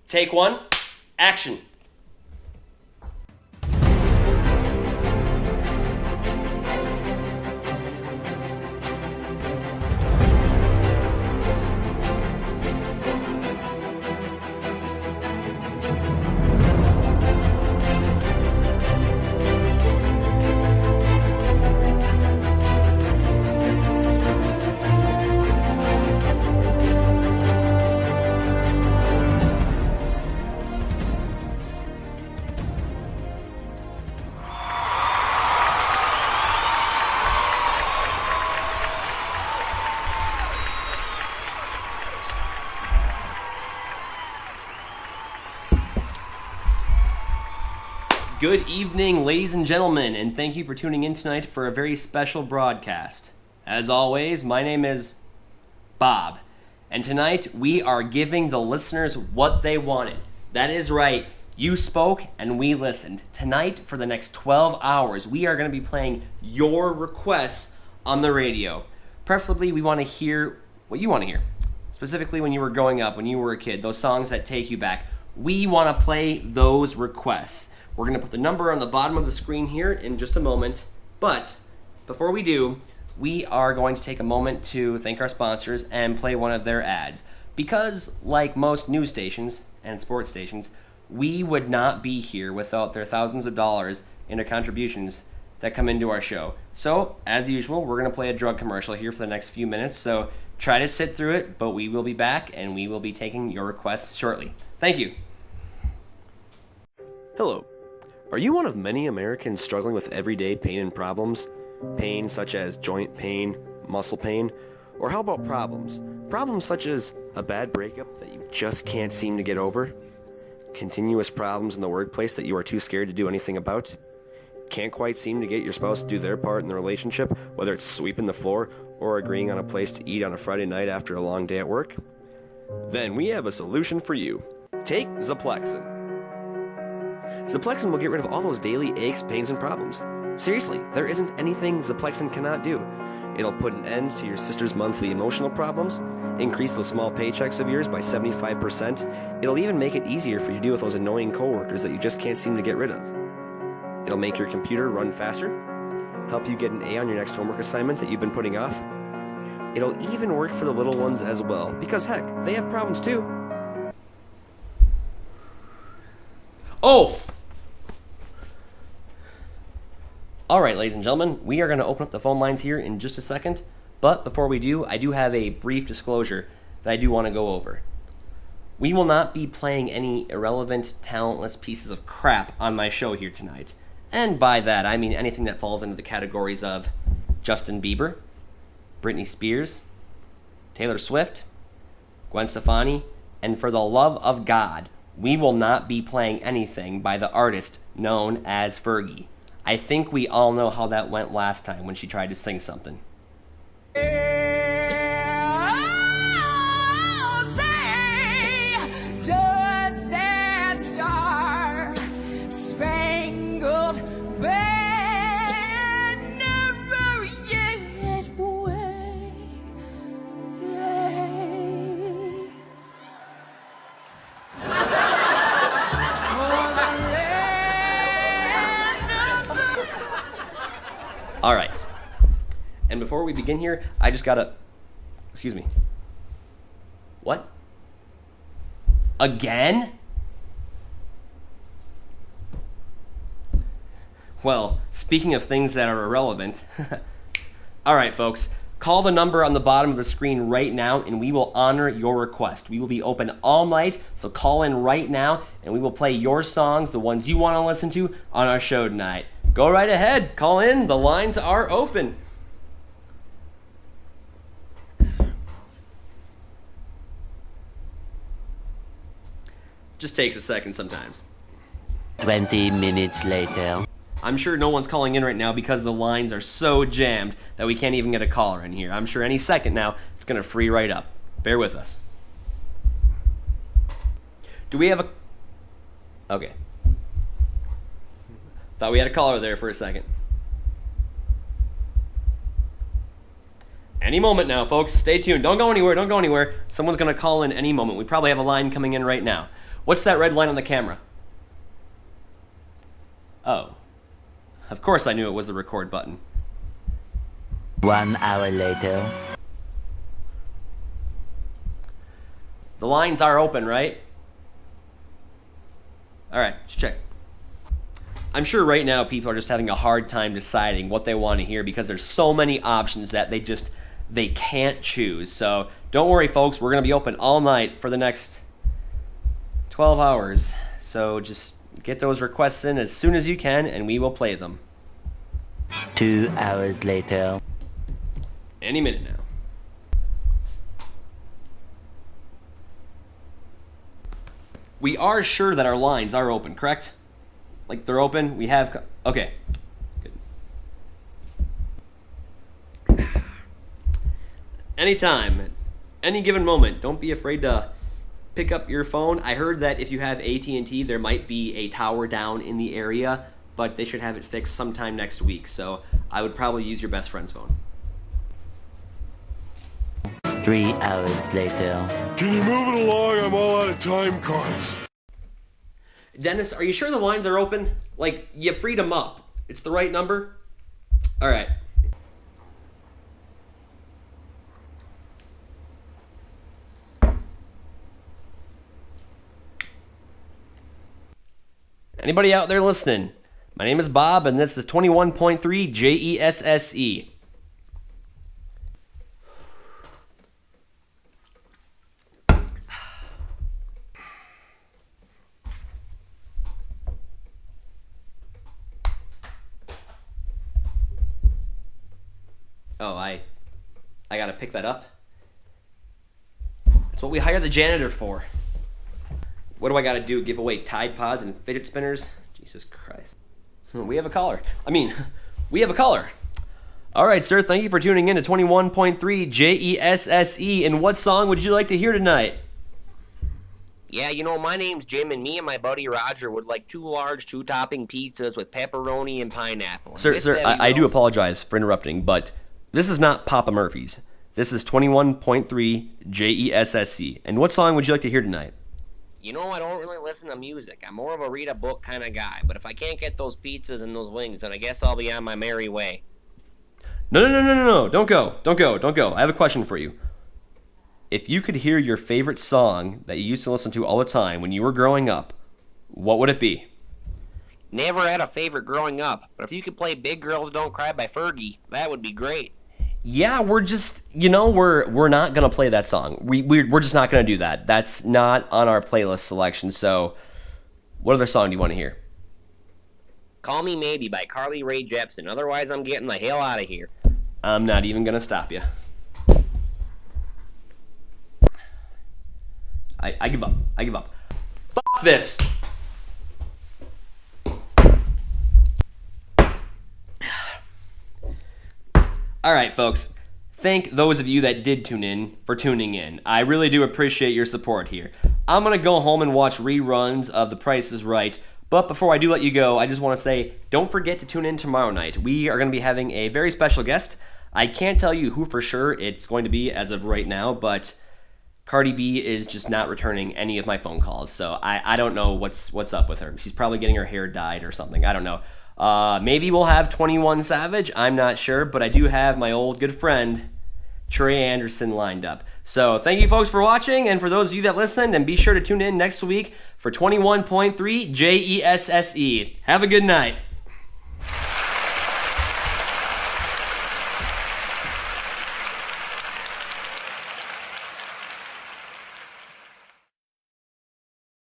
Take one, action. Good evening, ladies and gentlemen, and thank you for tuning in tonight for a very special broadcast. As always, my name is Bob, and tonight we are giving the listeners what they wanted. That is right, you spoke and we listened. Tonight, for the next 12 hours, we are going to be playing your requests on the radio. Preferably, we want to hear what you want to hear. Specifically, when you were growing up, when you were a kid, those songs that take you back. We want to play those requests. We're going to put the number on the bottom of the screen here in just a moment. But before we do, we are going to take a moment to thank our sponsors and play one of their ads. Because, like most news stations and sports stations, we would not be here without their thousands of dollars in their contributions that come into our show. So, as usual, we're going to play a drug commercial here for the next few minutes. So try to sit through it, but we will be back and we will be taking your requests shortly. Thank you. Hello. Are you one of many Americans struggling with everyday pain and problems? Pain such as joint pain, muscle pain, or how about problems? Problems such as a bad breakup that you just can't seem to get over? Continuous problems in the workplace that you are too scared to do anything about? Can't quite seem to get your spouse to do their part in the relationship, whether it's sweeping the floor or agreeing on a place to eat on a Friday night after a long day at work? Then we have a solution for you. Take Ziplexin. Ziplexin will get rid of all those daily aches, pains, and problems. Seriously, there isn't anything Ziplexin cannot do. It'll put an end to your sister's monthly emotional problems, increase those small paychecks of yours by 75%. It'll even make it easier for you to deal with those annoying coworkers that you just can't seem to get rid of. It'll make your computer run faster, help you get an A on your next homework assignment that you've been putting off. It'll even work for the little ones as well, because heck, they have problems too. Oh! Alright, ladies and gentlemen, we are going to open up the phone lines here in just a second, but before we do, I do have a brief disclosure that I do want to go over. We will not be playing any irrelevant, talentless pieces of crap on my show here tonight. And by that, I mean anything that falls into the categories of Justin Bieber, Britney Spears, Taylor Swift, Gwen Stefani, and for the love of God, we will not be playing anything by the artist known as Fergie. I think we all know how that went last time when she tried to sing something. All right. And before we begin here, I just gotta... Excuse me. What? Again? Well, speaking of things that are irrelevant... All right, folks. Call the number on the bottom of the screen right now, and we will honor your request. We will be open all night, so call in right now, and we will play your songs, the ones you want to listen to, on our show tonight. Go right ahead. Call in. The lines are open. Just takes a second sometimes. 20 minutes later. I'm sure no one's calling in right now because the lines are so jammed that we can't even get a caller in here. I'm sure any second now it's going to free right up. Bear with us. Do we have a... Okay. Thought we had a caller there for a second. Any moment now, folks. Stay tuned. Don't go anywhere. Don't go anywhere. Someone's going to call in any moment. We probably have a line coming in right now. What's that red line on the camera? Oh. Of course I knew it was the record button. 1 hour later. The lines are open, right? Alright, let's check. I'm sure right now people are just having a hard time deciding what they want to hear because there's so many options that they can't choose. So don't worry, folks. We're going to be open all night for the next 12 hours. So just get those requests in as soon as you can and we will play them. 2 hours later. Any minute now. We are sure that our lines are open, correct? Like they're open? We have... Okay. Good. Anytime, any given moment, don't be afraid to pick up your phone. I heard that if you have AT&T, there might be a tower down in the area, but they should have it fixed sometime next week, so I would probably use your best friend's phone. 3 hours later. Can you move it along? I'm all out of time cards. Dennis, are you sure the lines are open? Like, you freed them up. It's the right number? Alright. Anybody out there listening? My name is Bob, and this is 21.3 JESSE. Oh, I gotta pick that up. That's what we hire the janitor for. What do I gotta do? Give away Tide Pods and fidget spinners? Jesus Christ. We have a caller. We have a caller. All right, sir. Thank you for tuning in to 21.3 JESSE. And what song would you like to hear tonight? Yeah, my name's Jim, and me and my buddy Roger would like 2 large 2-topping pizzas with pepperoni and pineapple. Sir, I do apologize for interrupting, but this is not Papa Murphy's. This is 21.3 JESSE. And what song would you like to hear tonight? I don't really listen to music. I'm more of a read a book kind of guy. But if I can't get those pizzas and those wings, then I guess I'll be on my merry way. No. Don't go. I have a question for you. If you could hear your favorite song that you used to listen to all the time when you were growing up, what would it be? Never had a favorite growing up. But if you could play Big Girls Don't Cry by Fergie, that would be great. Yeah, we're just, we're not going to play that song. We're just not going to do that. That's not on our playlist selection. So, what other song do you want to hear? Call Me Maybe by Carly Rae Jepsen. Otherwise, I'm getting the hell out of here. I'm not even going to stop you. I give up. Fuck this. All right, folks. Thank those of you that did tune in for tuning in. I really do appreciate your support here. I'm going to go home and watch reruns of The Price is Right. But before I do let you go, I just want to say, don't forget to tune in tomorrow night. We are going to be having a very special guest. I can't tell you who for sure it's going to be as of right now, but Cardi B is just not returning any of my phone calls. So I don't know what's up with her. She's probably getting her hair dyed or something. I don't know. Maybe we'll have 21 Savage. I'm not sure, but I do have my old good friend Trey Anderson lined up. So thank you folks for watching, and for those of you that listened, and be sure to tune in next week for 21.3 JESSE. Have a good night.